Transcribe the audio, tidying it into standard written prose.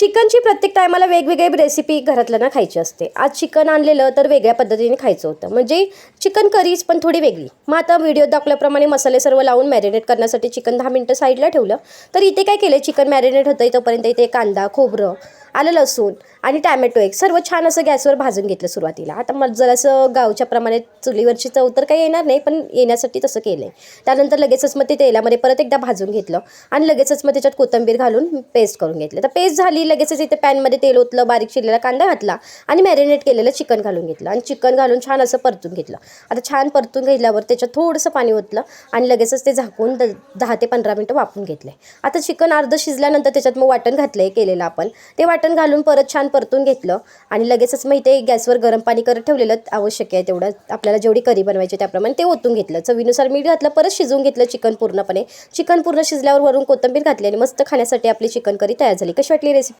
चिकनची प्रत्येक टायमाला वेगवेगळी रेसिपी घरातल्यांना खायची असते. आज चिकन आणलेलं तर वेगळ्या पद्धतीने खायचं होतं, म्हणजे चिकन करीज पण थोडी वेगळी. मग आता व्हिडिओ दाखवल्याप्रमाणे मसाले सर्व लावून मॅरिनेट करण्यासाठी चिकन 10 मिनटं साईडला ठेवलं. तर इथे काय केलं, चिकन मॅरिनेट होतं तोपर्यंत इथे कांदा, खोबरं, आलं लसूण आणि टॅमॅटो एक सर्व छान असं गॅसवर भाजून घेतलं सुरुवातीला. आता मग जरासं गावच्या प्रमाणे चुलीवरची चव तर काही येणार नाही, पण येण्यासाठी तसं केलं आहे. त्यानंतर लगेचच मग ते तेलामध्ये परत एकदा भाजून घेतलं आणि लगेचच मग त्याच्यात कोथिंबीर घालून पेस्ट करून घेतलं. तर पेस्ट झाली, लगेचच इथे पॅनमध्ये तेल ओतलं, बारीक चिरलेला कांदा घातला आणि मॅरिनेट केलेलं चिकन घालून घेतलं आणि चिकन घालून छान असं परतून घेतलं. आता छान परतून घेतल्यावर त्याच्यात थोडंसं पाणी ओतलं आणि लगेचच ते झाकून 10 ते 15 मिनटं वाफवून घेतले. आता चिकन अर्धं शिजल्यानंतर त्याच्यात मग वाटण घातलं केलेलं आपण, ते वाटण घालून परत छान परतून घेतलं आणि लगेचच मग इथे गॅसवर गरम पाणी करत ठेवलेलं, आवश्यक आहे तेवढं आपल्याला जेवढी करी बनवायची त्याप्रमाणे ते ओतून घेतलं. चवीनुसार मीठ घातलं, परत शिजवून घेतलं चिकन पूर्णपणे. चिकन पूर्ण शिजल्यावर वरून कोथिंबीर घातली आणि मस्त खाण्यासाठी आपली चिकन करी तयार झाली. कशी वाटली रेसिपी?